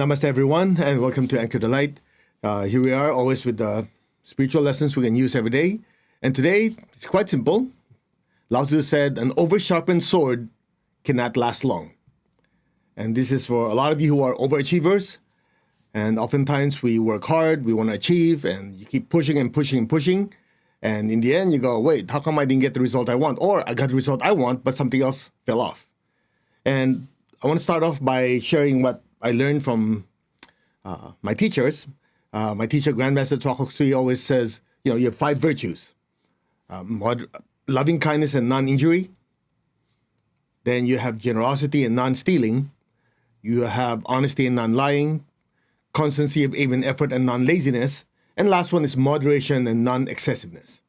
Namaste, everyone, and welcome to Anchor the Light. Here we are, always with the spiritual lessons we can use every day. And today, it's quite simple. Lao Tzu said, an over-sharpened sword cannot last long. And this is for a lot of you who are overachievers. And oftentimes we work hard, we want to achieve, and you keep pushing and pushing and pushing. And in the end, you go, wait, how come I didn't get the result I want? Or I got the result I want, but something else fell off. And I want to start off by sharing what I learned from my teachers. My teacher, Grandmaster Tuakok Sui, always says, you have 5 virtues. Loving kindness and non-injury. Then you have generosity and non-stealing. You have honesty and non-lying. Constancy of aim and effort and non-laziness. And last one is moderation and non-excessiveness.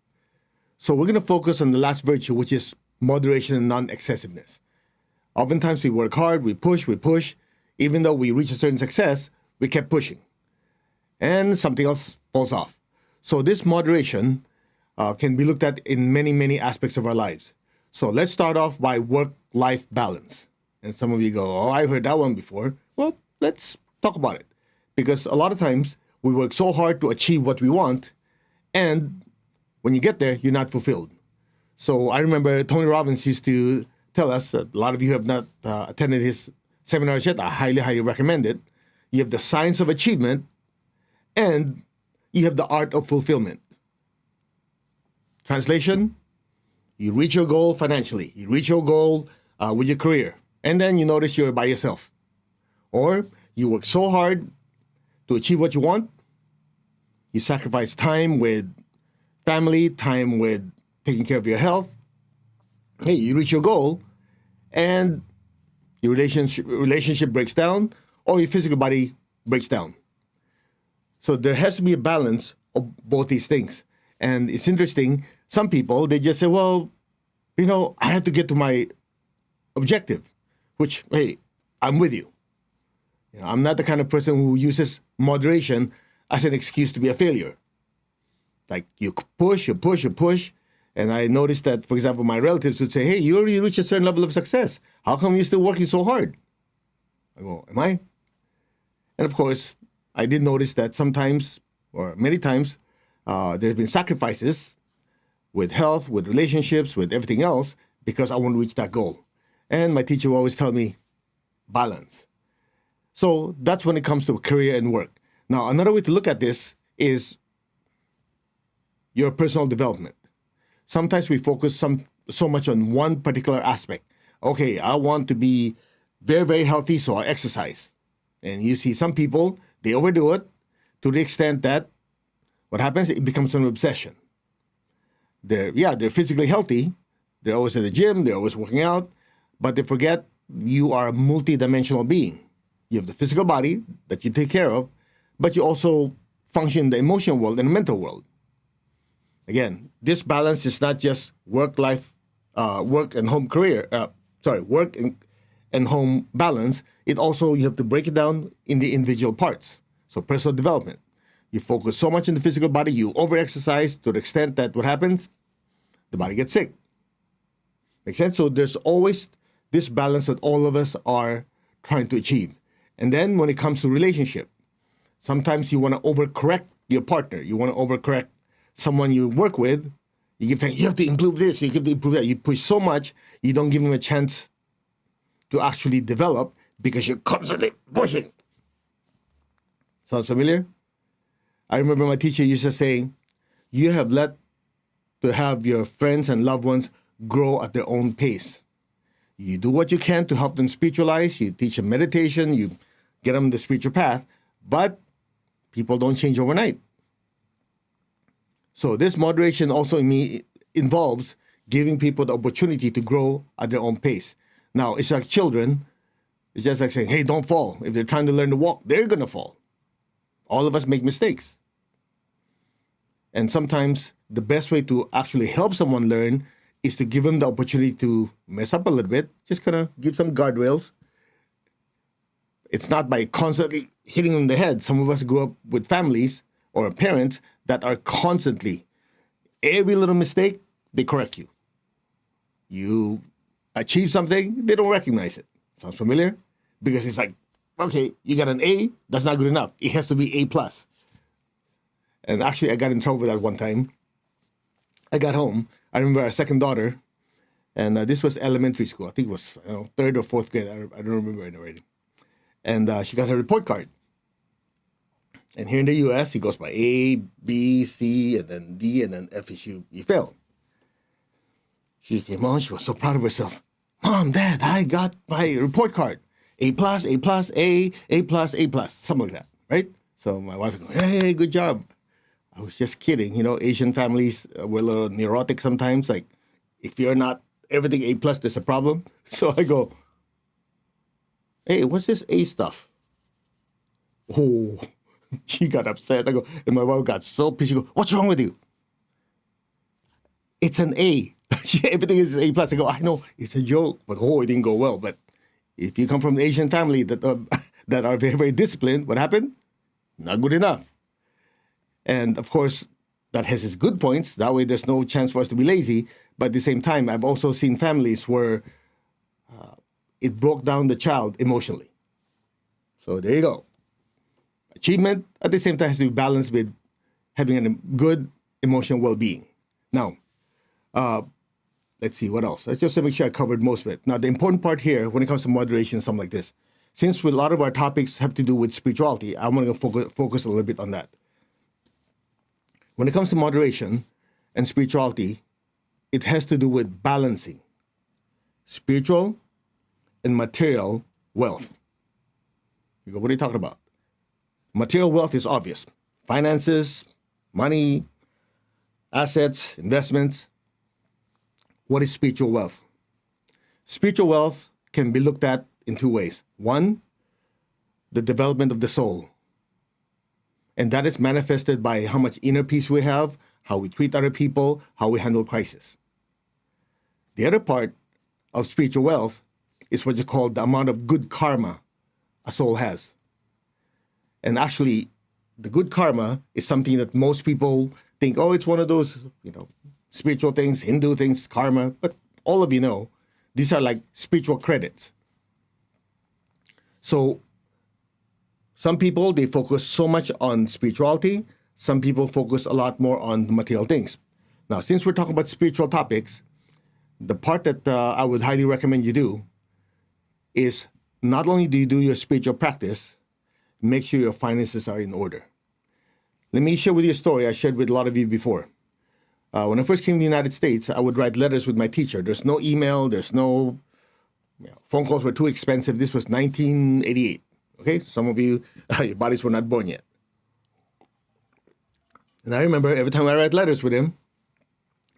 So we're going to focus on the last virtue, which is moderation and non-excessiveness. Oftentimes we work hard, we push. Even though we reach a certain success, we kept pushing. And something else falls off. So this moderation can be looked at in many, many aspects of our lives. So let's start off by work-life balance. And some of you go, oh, I've heard that one before. Well, let's talk about it. Because a lot of times we work so hard to achieve what we want, and when you get there, you're not fulfilled. So I remember Tony Robbins used to tell us, a lot of you have not attended his seminars yet, I highly, highly recommend it. You have the science of achievement, and you have the art of fulfillment. Translation, you reach your goal financially. You reach your goal with your career. And then you notice you're by yourself. Or you work so hard to achieve what you want. You sacrifice time with family, time with taking care of your health. Hey, you reach your goal, and your relationship breaks down, or your physical body breaks down. So there has to be a balance of both these things. And it's interesting, some people, they just say, well, I have to get to my objective, which, hey, I'm with you. I'm not the kind of person who uses moderation as an excuse to be a failure. Like you push. And I noticed that, for example, my relatives would say, hey, you already reached a certain level of success. How come you're still working so hard? I go, am I? And of course, I did notice that sometimes, or many times, there's been sacrifices with health, with relationships, with everything else, because I want to reach that goal. And my teacher will always tell me, balance. So that's when it comes to career and work. Now, another way to look at this is your personal development. Sometimes we focus so much on one particular aspect. Okay, I want to be very, very healthy, so I exercise. And you see some people, they overdo it to the extent that what happens, it becomes an obsession. They're physically healthy. They're always at the gym. They're always working out. But they forget you are a multidimensional being. You have the physical body that you take care of, but you also function in the emotional world and the mental world. Again, this balance is not just work and home balance. It also, you have to break it down in the individual parts. So personal development. You focus so much on the physical body, you over-exercise to the extent that what happens? The body gets sick. Make sense? So there's always this balance that all of us are trying to achieve. And then when it comes to relationship, sometimes you want to overcorrect your partner. You want to overcorrect someone you work with. You keep saying, you have to improve this, you have to improve that. You push so much, you don't give them a chance to actually develop because you're constantly pushing. Sounds familiar? I remember my teacher used to say, you have to have your friends and loved ones grow at their own pace. You do what you can to help them spiritualize. You teach them meditation. You get them the spiritual path. But people don't change overnight. So this moderation also involves giving people the opportunity to grow at their own pace. Now, it's like children. It's just like saying, hey, don't fall. If they're trying to learn to walk, they're going to fall. All of us make mistakes. And sometimes the best way to actually help someone learn is to give them the opportunity to mess up a little bit. Just kind of give some guardrails. It's not by constantly hitting them in the head. Some of us grew up with families or parents that are constantly, every little mistake, they correct you. You achieve something, they don't recognize it. Sounds familiar? Because it's like, okay, you got an A, that's not good enough. It has to be A plus. And actually, I got in trouble with that one time. I got home. I remember our second daughter, and this was elementary school. I think it was third or fourth grade. I don't remember it already. And she got her report card. And here in the U.S., it goes by A, B, C, and then D, and then F is you fail. She came on. She was so proud of herself. Mom, Dad, I got my report card. A plus, A plus, A plus, A plus, something like that, right? So my wife was going, hey, good job. I was just kidding. Asian families were a little neurotic sometimes. Like, if you're not everything A plus, there's a problem. So I go, hey, what's this A stuff? Oh, she got upset. I go, and my wife got so pissed. She go, what's wrong with you? It's an A. Everything is A plus. I go, I know, it's a joke, but it didn't go well. But if you come from an Asian family that that are very, very disciplined, what happened? Not good enough. And of course, that has its good points. That way, there's no chance for us to be lazy. But at the same time, I've also seen families where it broke down the child emotionally. So there you go. Achievement at the same time has to be balanced with having a good emotional well-being. Now, let's see, what else? Let's just make sure I covered most of it. Now, the important part here, when it comes to moderation, something like this, since a lot of our topics have to do with spirituality, I'm going to focus a little bit on that. When it comes to moderation and spirituality, it has to do with balancing spiritual and material wealth. You go, what are you talking about? Material wealth is obvious. Finances, money, assets, investments. What is spiritual wealth? Spiritual wealth can be looked at in two ways. One, the development of the soul. And that is manifested by how much inner peace we have, how we treat other people, how we handle crisis. The other part of spiritual wealth is what you call the amount of good karma a soul has. And actually, the good karma is something that most people think, oh, it's one of those, spiritual things, Hindu things, karma. But all of you know, these are like spiritual credits. So some people, they focus so much on spirituality. Some people focus a lot more on the material things. Now, since we're talking about spiritual topics, the part that I would highly recommend you do is not only do you do your spiritual practice, make sure your finances are in order. Let me share with you a story I shared with a lot of you before. When I first came to the United States, I would write letters with my teacher. There's no email. There's no phone calls were too expensive. This was 1988. Okay, some of you, your bodies were not born yet. And I remember every time I write letters with him,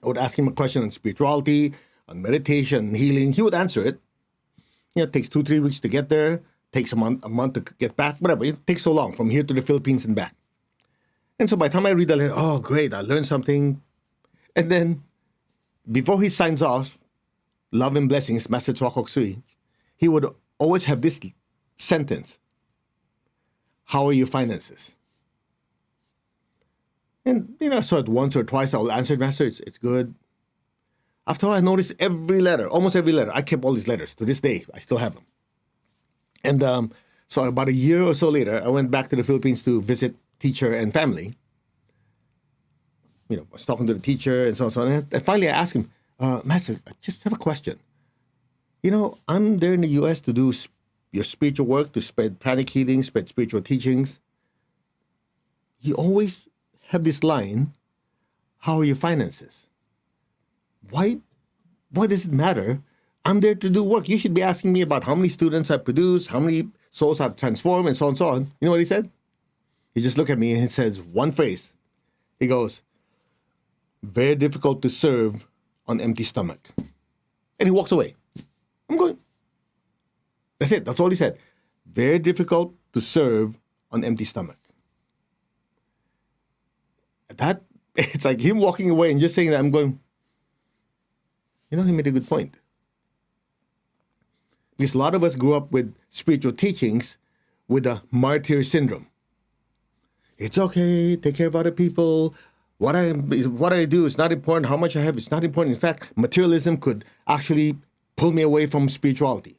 I would ask him a question on spirituality, on meditation, healing. He would answer it. It takes 2-3 weeks to get there. Takes a month to get back. Whatever. It takes so long from here to the Philippines and back. And so by the time I read the letter, oh, great, I learned something. And then before he signs off, love and blessings, Master Chua Sui, he would always have this sentence. How are your finances? And, so it once or twice I'll answer, Master, it's good. After all, I noticed every letter, almost every letter. I kept all these letters. To this day, I still have them. And so about a year or so later, I went back to the Philippines to visit teacher and family. I was talking to the teacher and so on and so on. And finally, I asked him, Master, I just have a question. I'm there in the U.S. to do your spiritual work, to spread pranic healing, spread spiritual teachings. You always have this line, how are your finances? Why does it matter? I'm there to do work. You should be asking me about how many students I've produced, how many souls I've transformed, and so on and so on. You know what he said? He just looked at me and he says one phrase. He goes, very difficult to serve on empty stomach. And he walks away. I'm going, that's it. That's all he said. Very difficult to serve on empty stomach. It's like him walking away and just saying that. I'm going, he made a good point. Because a lot of us grew up with spiritual teachings with a martyr syndrome. It's okay, take care of other people. What I do is not important. How much I have, it's not important. In fact, materialism could actually pull me away from spirituality.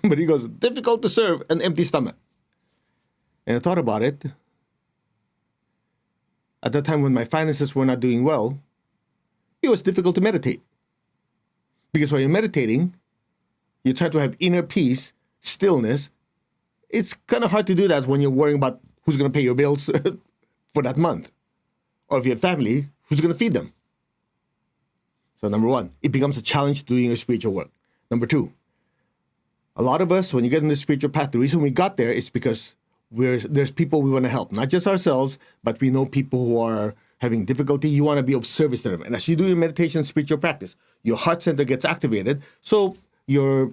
But he goes, difficult to serve an empty stomach. And I thought about it. At that time when my finances were not doing well, it was difficult to meditate. Because when you're meditating, you try to have inner peace, stillness. It's kind of hard to do that when you're worrying about who's going to pay your bills for that month. Or if you have family, who's going to feed them? So number one, it becomes a challenge doing your spiritual work. Number two, a lot of us, when you get in the spiritual path, the reason we got there is because there's people we want to help. Not just ourselves, but we know people who are having difficulty. You want to be of service to them. And as you do your meditation, spiritual practice, your heart center gets activated. So your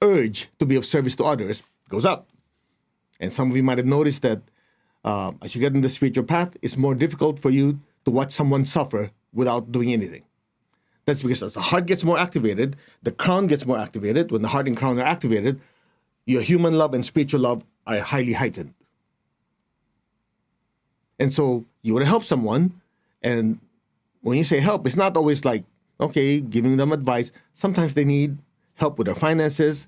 urge to be of service to others goes up. And some of you might have noticed that as you get in the spiritual path, it's more difficult for you to watch someone suffer without doing anything. That's because as the heart gets more activated, the crown gets more activated. When the heart and crown are activated, your human love and spiritual love are highly heightened. And so you want to help someone, and when you say help, it's not always like, okay, giving them advice. Sometimes they need help with their finances,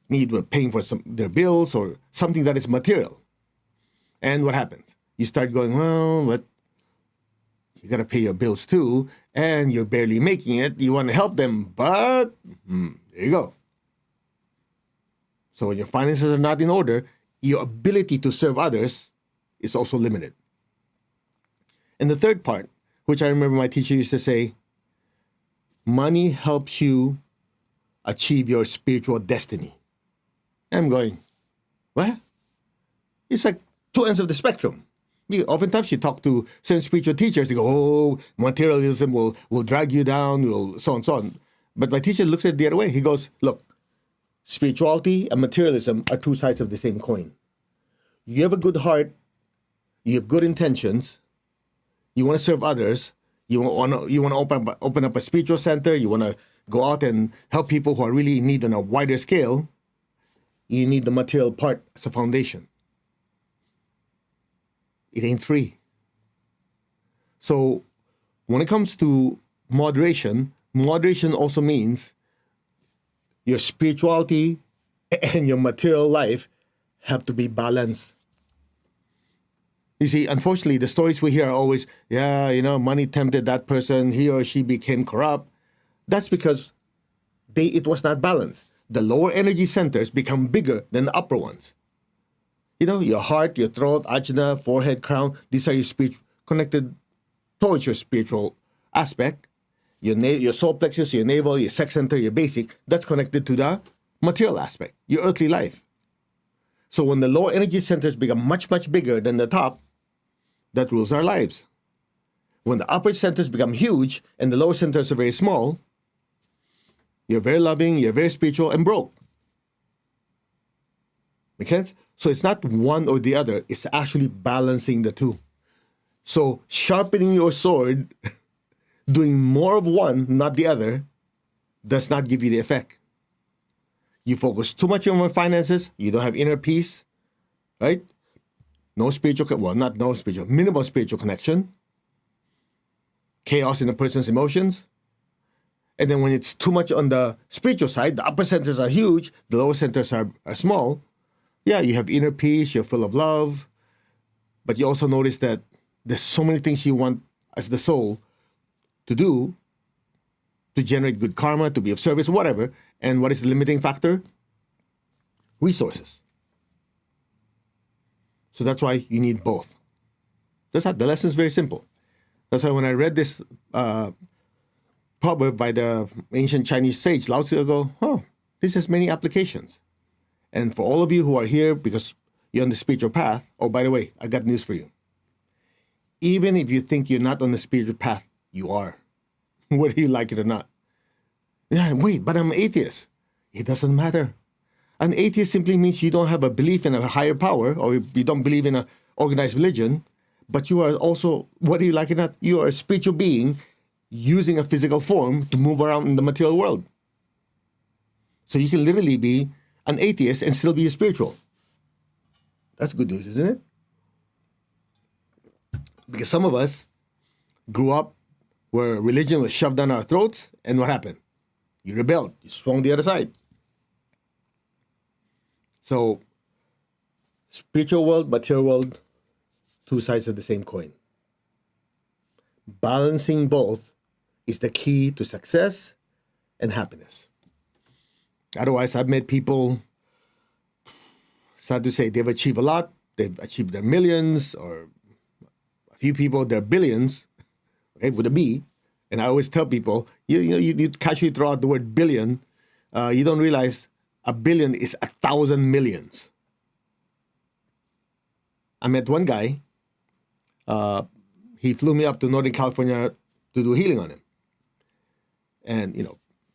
need with paying for their bills or something that is material. And what happens? You start going, well, but you got to pay your bills too, and you're barely making it. You want to help them, but there you go. So when your finances are not in order, your ability to serve others is also limited. And the third part, which I remember my teacher used to say, money helps you achieve your spiritual destiny. And I'm going, what? It's like two ends of the spectrum. Oftentimes you talk to certain spiritual teachers, they go, oh, materialism will drag you down, will so on and so on. But my teacher looks at it the other way. He goes, look, spirituality and materialism are two sides of the same coin. You have a good heart, you have good intentions, you want to serve others, you want to open up a spiritual center, you want to go out and help people who are really in need on a wider scale, you need the material part as a foundation. It ain't free. So when it comes to moderation also means your spirituality and your material life have to be balanced. You see, unfortunately, the stories we hear are always, money tempted that person, he or she became corrupt. That's because it was not balanced. The lower energy centers become bigger than the upper ones. Your heart, your throat, ajna, forehead, crown, these are your connected towards your spiritual aspect. Your solar plexus, your navel, your sex center, your basic, that's connected to the material aspect, your earthly life. So when the lower energy centers become much, much bigger than the top, that rules our lives. When the upper centers become huge and the lower centers are very small, you're very loving, you're very spiritual, and broke. Make sense? So it's not one or the other, it's actually balancing the two. So sharpening your sword, doing more of one, not the other, does not give you the effect. You focus too much on your finances, you don't have inner peace, right? Minimal spiritual connection, chaos in a person's emotions. And then when it's too much on the spiritual side, the upper centers are huge, the lower centers are small. Yeah, you have inner peace, you're full of love, but you also notice that there's so many things you want as the soul to do to generate good karma, to be of service, whatever. And what is the limiting factor? Resources. So that's why you need both. The lesson is very simple. That's why when I read this proverb by the ancient Chinese sage Lao Tzu, I go, this has many applications. And for all of you who are here because you're on the spiritual path, oh, by the way, I got news for you. Even if you think you're not on the spiritual path, you are, whether you like it or not. Yeah, wait, but I'm an atheist. It doesn't matter. An atheist simply means you don't have a belief in a higher power, or you don't believe in an organized religion, but you are also, whether you like it or not, you are a spiritual being using a physical form to move around in the material world. So you can literally be an atheist and still be a spiritual. That's good news, isn't it? Because some of us grew up where religion was shoved down our throats, and what happened? You rebelled. You swung the other side. So, spiritual world, material world, two sides of the same coin. Balancing both is the key to success and happiness. Otherwise, I've met people, sad to say, they've achieved a lot, they've achieved their millions, or a few people, their billions, okay, with a B. And I always tell people, you casually throw out the word billion, you don't realize a billion is 1,000 millions. I met one guy, he flew me up to Northern California to do healing on him. And,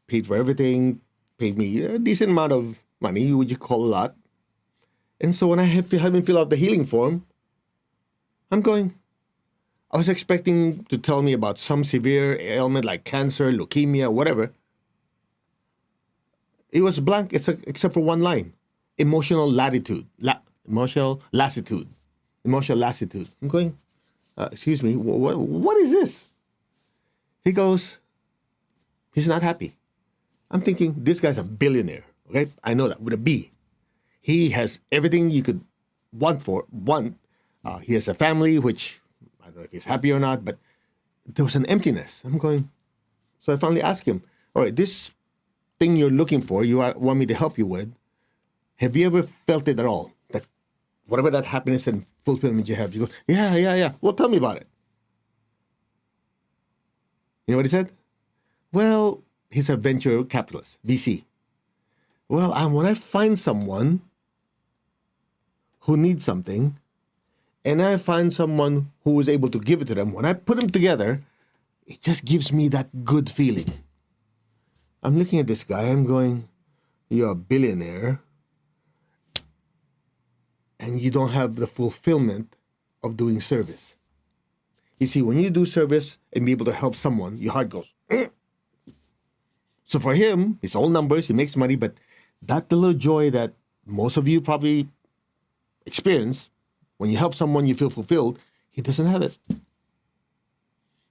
paid for everything, paid me a decent amount of money, which you call a lot. And so when I have him fill out the healing form, I was expecting to tell me about some severe ailment like cancer, leukemia, whatever. It was blank except for one line. Emotional lassitude. Emotional lassitude. I'm going, excuse me, what is this? He goes, he's not happy. I'm thinking, this guy's a billionaire, okay? I know that, with a B. He has everything you could want. He has a family, which I don't know if he's happy or not, but there was an emptiness. So I finally asked him, all right, this thing you're looking for, you want me to help you with, have you ever felt it at all? That whatever that happiness and fulfillment you have, you go, yeah. Well, tell me about it. You know what he said? Well, he's a venture capitalist, VC. Well, when I find someone who needs something, and I find someone who is able to give it to them, when I put them together, it just gives me that good feeling. I'm looking at this guy, I'm going, you're a billionaire, and you don't have the fulfillment of doing service. You see, when you do service and be able to help someone, your heart goes, So for him, it's all numbers, he makes money, but that little joy that most of you probably experience, when you help someone, you feel fulfilled, he doesn't have it.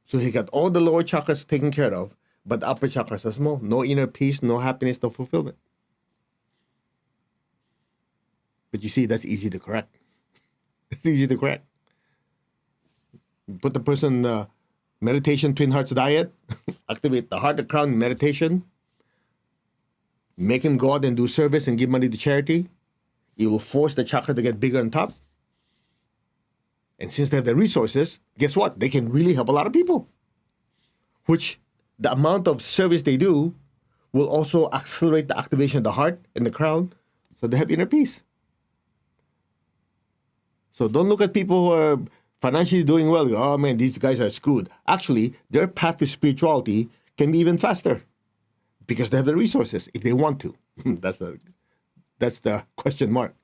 So he got all the lower chakras taken care of, but the upper chakras are small. No inner peace, no happiness, no fulfillment. But you see, that's easy to correct. It's easy to correct. Put the person meditation, Twin Hearts diet, activate the heart, the crown, meditation, make him go out and do service and give money to charity. You will force the chakra to get bigger on top. And since they have the resources, guess what? They can really help a lot of people. Which the amount of service they do will also accelerate the activation of the heart and the crown, so they have inner peace. So don't look at people who are financially doing well. Oh man, these guys are screwed. Actually, their path to spirituality can be even faster because they have the resources if they want to. That's the question mark.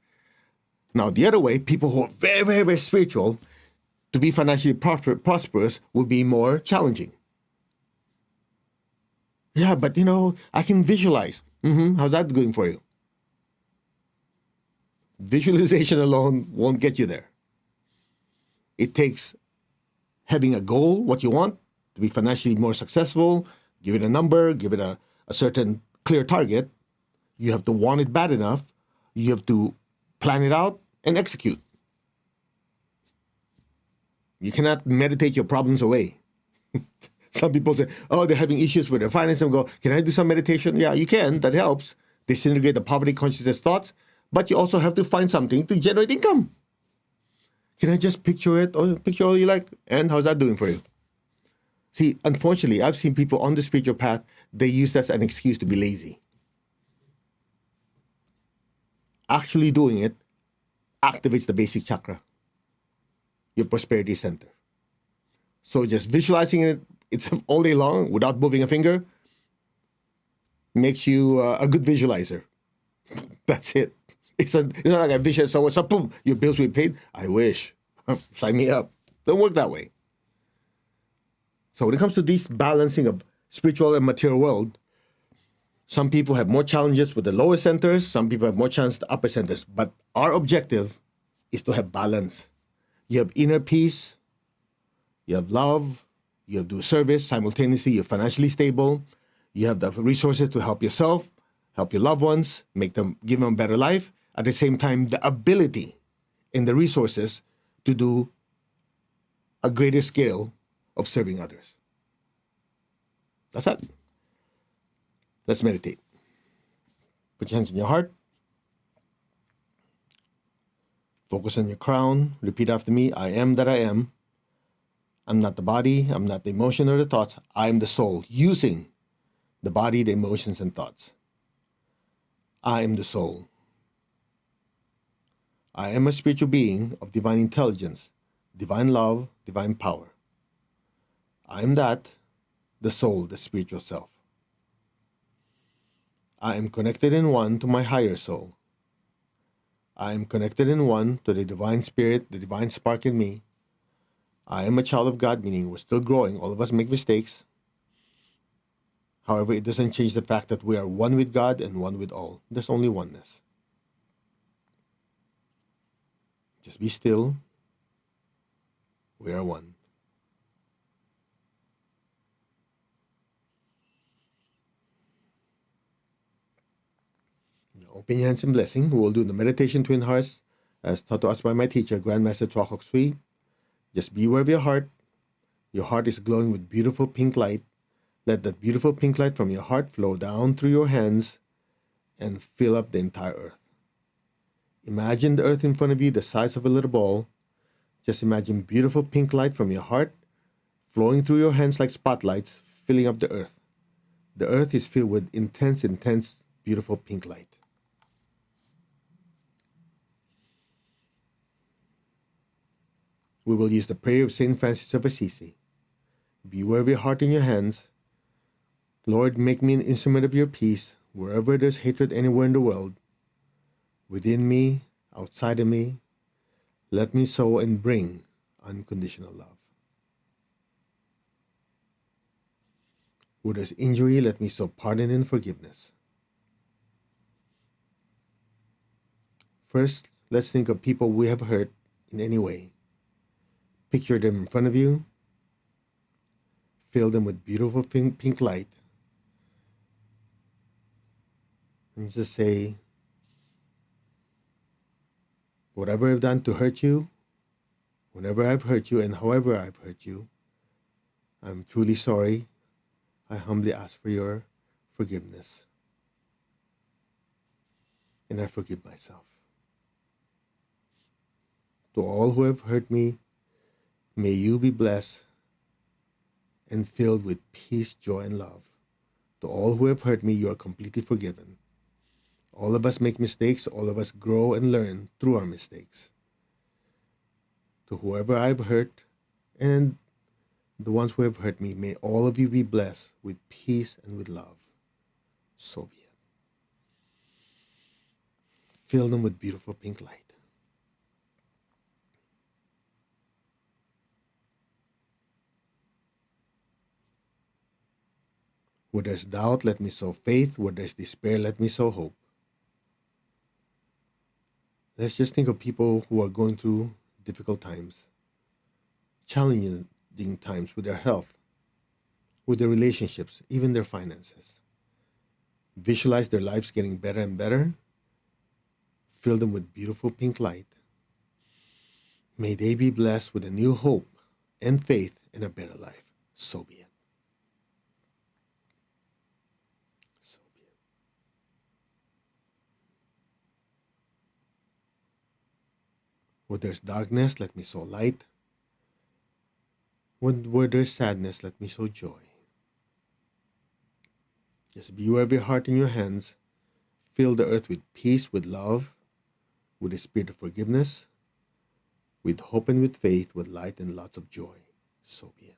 Now, the other way, people who are very, very, very spiritual, to be financially prosperous would be more challenging. Yeah, but I can visualize. How's that going for you? Visualization alone won't get you there. It takes having a goal, what you want, to be financially more successful, give it a number, give it a certain clear target. You have to want it bad enough. You have to plan it out and execute. You cannot meditate your problems away. Some people say, oh, they're having issues with their finances, and go, can I do some meditation? Yeah, you can. That helps. Disintegrate the poverty consciousness thoughts. But you also have to find something to generate income. Can I just picture it? Or picture all you like? And how's that doing for you? See, unfortunately, I've seen people on the spiritual path, they use that as an excuse to be lazy. Actually doing it activates the basic chakra, your prosperity center. So just visualizing it's all day long without moving a finger makes you a good visualizer. That's it. It's not like I visualize someone, so boom, your bills will be paid. I wish. Sign me up. Don't work that way. So when it comes to this balancing of spiritual and material world, some people have more challenges with the lower centers. Some people have more challenges with the upper centers. But our objective is to have balance. You have inner peace. You have love. You have to do service. Simultaneously, you're financially stable. You have the resources to help yourself, help your loved ones, give them a better life. At the same time, the ability and the resources to do a greater scale of serving others. That's it. Let's meditate. Put your hands on your heart. Focus on your crown. Repeat after me. I am that I am. I'm not the body. I'm not the emotion or the thoughts. I am the soul using the body, the emotions, and thoughts. I am the soul. I am a spiritual being of divine intelligence, divine love, divine power. I am that, the soul, the spiritual self. I am connected in one to my higher soul. I am connected in one to the divine spirit, the divine spark in me. I am a child of God, meaning we're still growing. All of us make mistakes. However, it doesn't change the fact that we are one with God and one with all. There's only oneness. Just be still. We are one. Now, open your hands in blessing. We will do the meditation Twin Hearts as taught to us by my teacher, Grandmaster Chua Kok Sui. Just be aware of your heart. Your heart is glowing with beautiful pink light. Let that beautiful pink light from your heart flow down through your hands and fill up the entire earth. Imagine the earth in front of you the size of a little ball. Just imagine beautiful pink light from your heart flowing through your hands like spotlights, filling up the earth. The earth is filled with intense, beautiful pink light. We will use the prayer of St. Francis of Assisi. Be aware of your heart in your hands. Lord, make me an instrument of your peace wherever there's hatred anywhere in the world. Within me, outside of me, let me sow and bring unconditional love. Where there's injury, let me sow pardon and forgiveness. First, let's think of people we have hurt in any way. Picture them in front of you. Fill them with beautiful pink light. And just say, whatever I've done to hurt you, whenever I've hurt you and however I've hurt you, I'm truly sorry. I humbly ask for your forgiveness. And I forgive myself. To all who have hurt me, may you be blessed and filled with peace, joy, and love. To all who have hurt me, you are completely forgiven. All of us make mistakes. All of us grow and learn through our mistakes. To whoever I've hurt and the ones who have hurt me, may all of you be blessed with peace and with love. So be it. Fill them with beautiful pink light. Where there's doubt, let me sow faith. Where there's despair, let me sow hope. Let's just think of people who are going through difficult times, challenging times with their health, with their relationships, even their finances. Visualize their lives getting better and better. Fill them with beautiful pink light. May they be blessed with a new hope and faith in a better life. So be it. So be it. Where there's darkness, let me sow light. Where there's sadness, let me sow joy. Just be aware of your heart in your hands. Fill the earth with peace, with love, with a spirit of forgiveness, with hope and with faith, with light and lots of joy. So be it.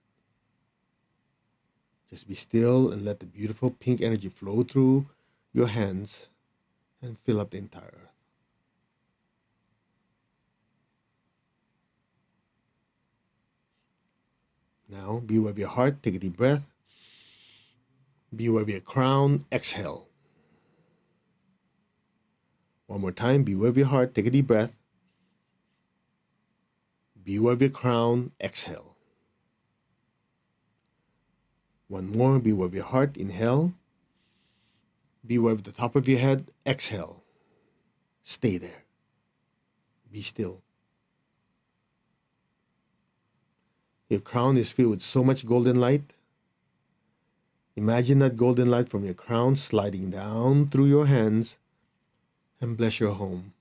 Just be still and let the beautiful pink energy flow through your hands and fill up the entire earth. Now, be aware of your heart. Take a deep breath. Be aware of your crown. Exhale. One more time. Be aware of your heart. Take a deep breath. Be aware of your crown. Exhale. One more. Be aware of your heart. Inhale. Be aware of the top of your head. Exhale. Stay there. Be still. Your crown is filled with so much golden light. Imagine that golden light from your crown sliding down through your hands and bless your home.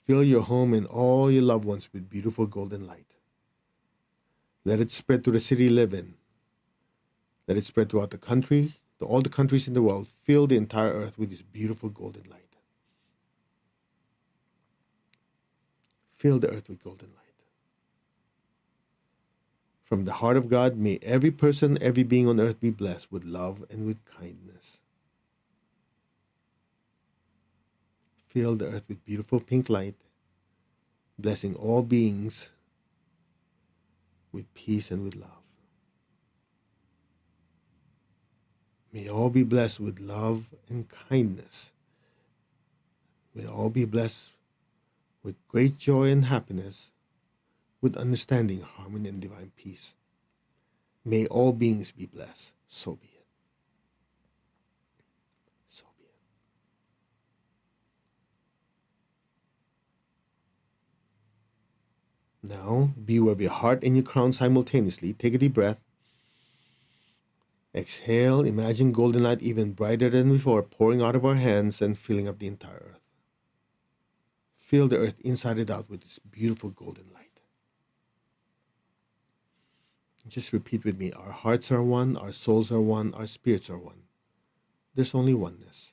Fill your home and all your loved ones with beautiful golden light. Let it spread to the city you live in. Let it spread throughout the country, to all the countries in the world. Fill the entire earth with this beautiful golden light. Fill the earth with golden light. From the heart of God, may every person, every being on earth be blessed with love and with kindness. Fill the earth with beautiful pink light, blessing all beings with peace and with love. May all be blessed with love and kindness. May all be blessed with great joy and happiness, with understanding, harmony, and divine peace. May all beings be blessed. So be it. So be it. Now, be aware of your heart and your crown simultaneously. Take a deep breath. Exhale. Imagine golden light even brighter than before pouring out of our hands and filling up the entire earth. Fill the earth inside and out with this beautiful golden light. Just repeat with me. Our hearts are one, our souls are one, our spirits are one. There's only oneness.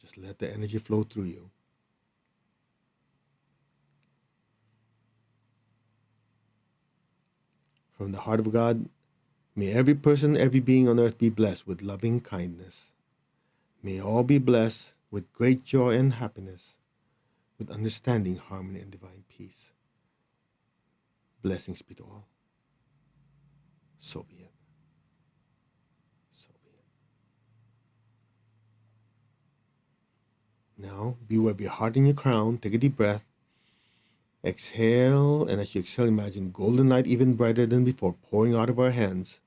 Just let the energy flow through you. From the heart of God, may every person, every being on earth be blessed with loving kindness. May all be blessed with great joy and happiness, with understanding, harmony, and divine peace. Blessings be to all. So be it. So be it. Now, be aware of your heart and your crown. Take a deep breath. Exhale, and as you exhale, imagine golden light even brighter than before pouring out of our hands.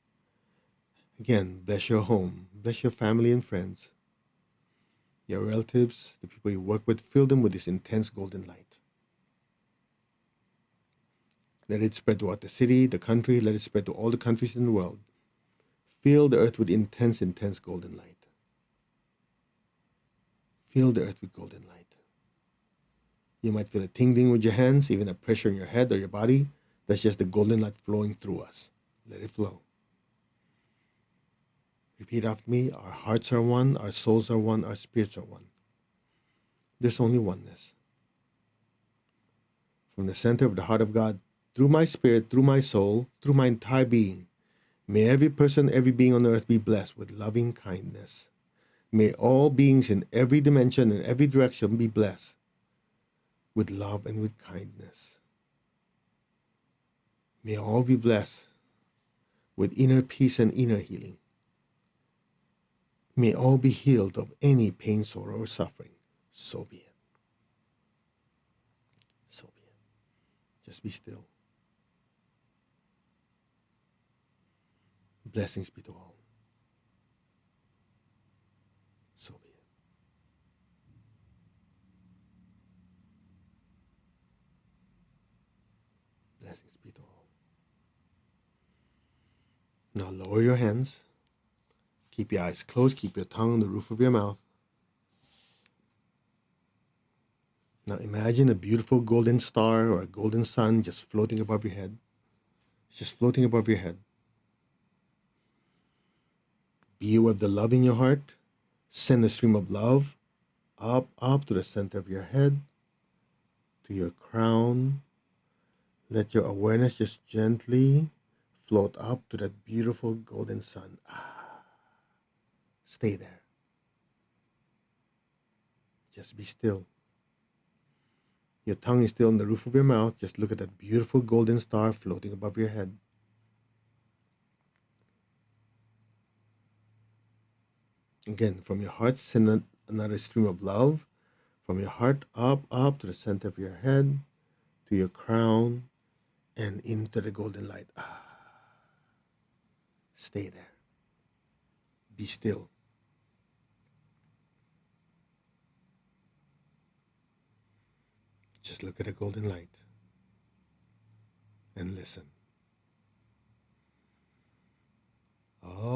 Again, bless your home, bless your family and friends, your relatives, the people you work with. Fill them with this intense golden light. Let it spread throughout the city, the country. Let it spread to all the countries in the world. Fill the earth with intense, intense golden light. Fill the earth with golden light. You might feel a tingling with your hands, even a pressure in your head or your body. That's just the golden light flowing through us. Let it flow. Repeat after me. Our hearts are one, our souls are one, our spirits are one. There's only oneness. From the center of the heart of God, through my spirit, through my soul, through my entire being, may every person, every being on earth be blessed with loving kindness. May all beings in every dimension and every direction be blessed with love and with kindness. May all be blessed with inner peace and inner healing. May all be healed of any pain, sorrow, or suffering. So be it. So be it. Just be still. Blessings be to all. So be it. Blessings be to all. Now lower your hands. Keep your eyes closed. Keep your tongue on the roof of your mouth. Now imagine a beautiful golden star or a golden sun just floating above your head. It's just floating above your head. Be aware of the love in your heart. Send a stream of love up to the center of your head, to your crown. Let your awareness just gently float up to that beautiful golden sun. Stay there. Just be still. Your tongue is still on the roof of your mouth. Just look at that beautiful golden star floating above your head. Again, from your heart, send another stream of love. From your heart up to the center of your head, to your crown, and into the golden light. Stay there. Be still. Just look at the golden light and listen. Amen.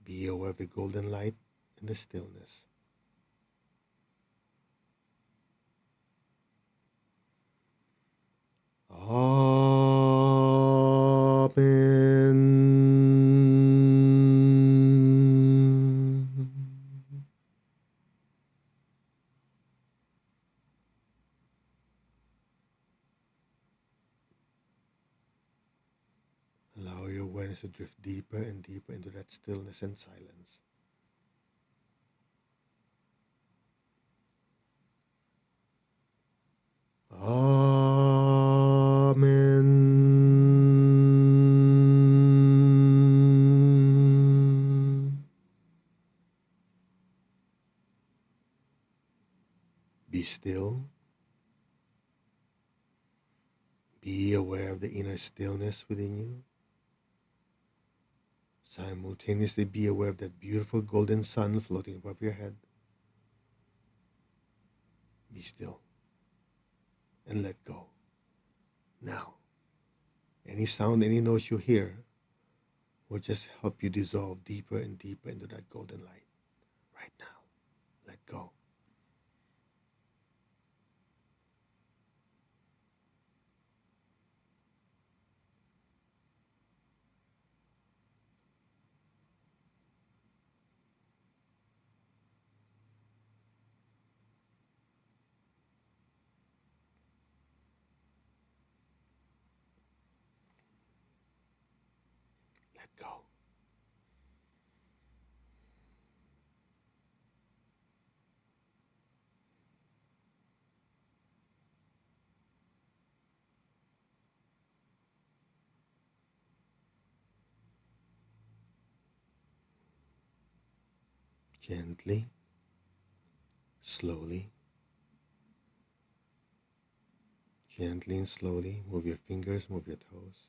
Be aware of the golden light and the stillness. Amen. Allow your awareness to drift deeper and deeper into that stillness and silence. Amen. Be still. Be aware of the inner stillness within you. Simultaneously be aware of that beautiful golden sun floating above your head. Be still and let go. Now, any sound, any noise you hear will just help you dissolve deeper and deeper into that golden light. Right now, let go. Let go. Gently, slowly, gently and slowly move your fingers, move your toes.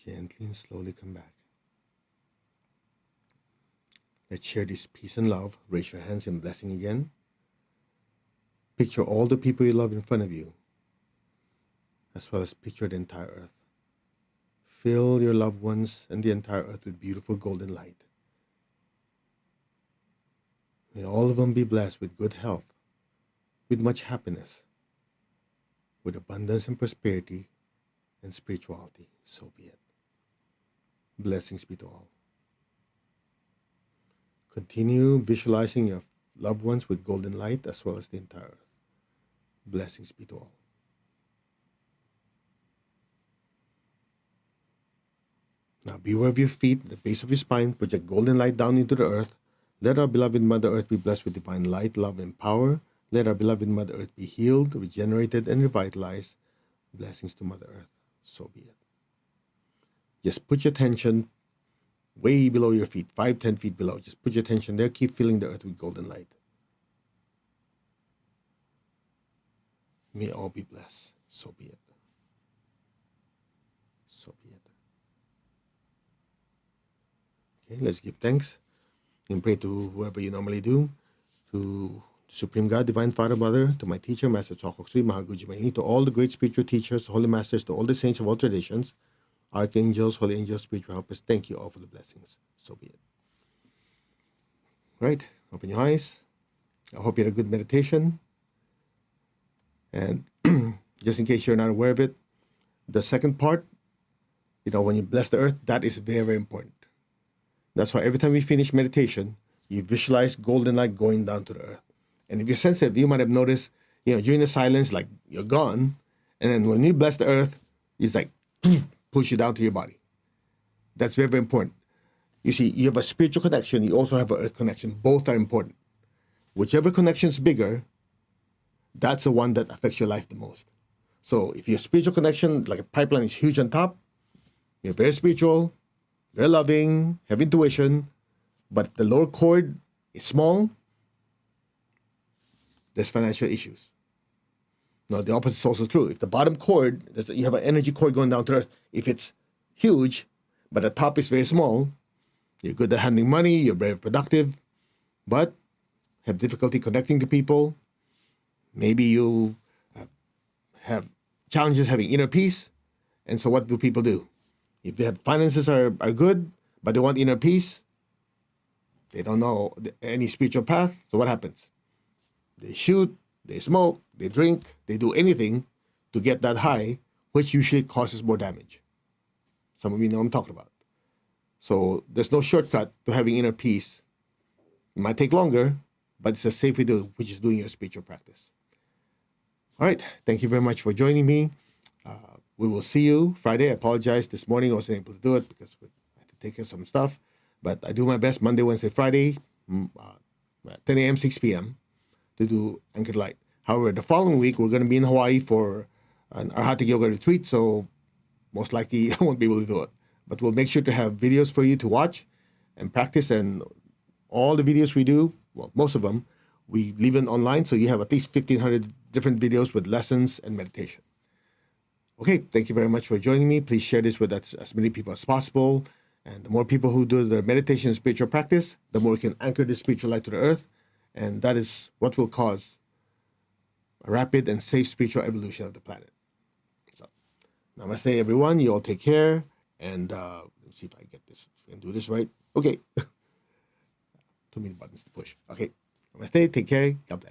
Gently and slowly come back. Let's share this peace and love. Raise your hands in blessing again. Picture all the people you love in front of you, as well as picture the entire earth. Fill your loved ones and the entire earth with beautiful golden light. May all of them be blessed with good health, with much happiness, with abundance and prosperity and spirituality. So be it. Blessings be to all. Continue visualizing your loved ones with golden light as well as the entire earth. Blessings be to all. Now beware of your feet, the base of your spine. Project golden light down into the earth. Let our beloved Mother Earth be blessed with divine light, love, and power. Let our beloved Mother Earth be healed, regenerated, and revitalized. Blessings to Mother Earth. So be it. Just put your attention way below your feet, 5-10 feet below. Just put your attention there. Keep filling the earth with golden light. May all be blessed. So be it. So be it. Okay, let's give thanks and pray to whoever you normally do, to Supreme God, Divine Father, Mother, to my teacher, Master Choco Sri Mahaguji Maini, to all the great spiritual teachers, holy masters, to all the saints of all traditions, archangels, holy angels, spiritual helpers. Thank you all for the blessings. So be it. Right, open your eyes. I hope you had a good meditation. And just in case you're not aware of it, the second part, when you bless the earth, that is very, very important. That's why every time we finish meditation, you visualize golden light going down to the earth. And if you're sensitive, you might have noticed, during the silence, like you're gone. And then when you bless the earth, it's like push you down to your body. That's very, very important. You see, you have a spiritual connection. You also have an earth connection. Both are important. Whichever connection is bigger, that's the one that affects your life the most. So if your spiritual connection, like a pipeline, is huge on top, you're very spiritual, very loving, have intuition, but the lower cord is small, there's financial issues. Now, the opposite is also true. If the bottom cord, you have an energy cord going down to earth, if it's huge, but the top is very small, you're good at handling money, you're very productive, but have difficulty connecting to people. Maybe you have challenges having inner peace. And so what do people do? If they have finances are good, but they want inner peace, they don't know any spiritual path. So what happens? They shoot, they smoke, they drink, they do anything to get that high, which usually causes more damage. Some of you know what I'm talking about. So there's no shortcut to having inner peace. It might take longer, but it's a safe way to do it, which is doing your spiritual practice. All right. Thank you very much for joining me. We will see you Friday. I apologize. This morning I wasn't able to do it because I had to take care of some stuff. But I do my best Monday, Wednesday, Friday, 10 a.m., 6 p.m. to do Anchored Light. However, the following week, we're going to be in Hawaii for an Arhatic Yoga retreat, so most likely I won't be able to do it. But we'll make sure to have videos for you to watch and practice, and all the videos we do, well, most of them, we leave it online, so you have at least 1,500 different videos with lessons and meditation. Okay, thank you very much for joining me. Please share this with as many people as possible. And the more people who do their meditation and spiritual practice, the more we can anchor this spiritual light to the earth. And that is what will cause a rapid and safe spiritual evolution of the planet. So, namaste, everyone. You all take care. And let's see if I get this and do this right. Okay. Too many buttons to push. Okay. Namaste. Take care. God bless.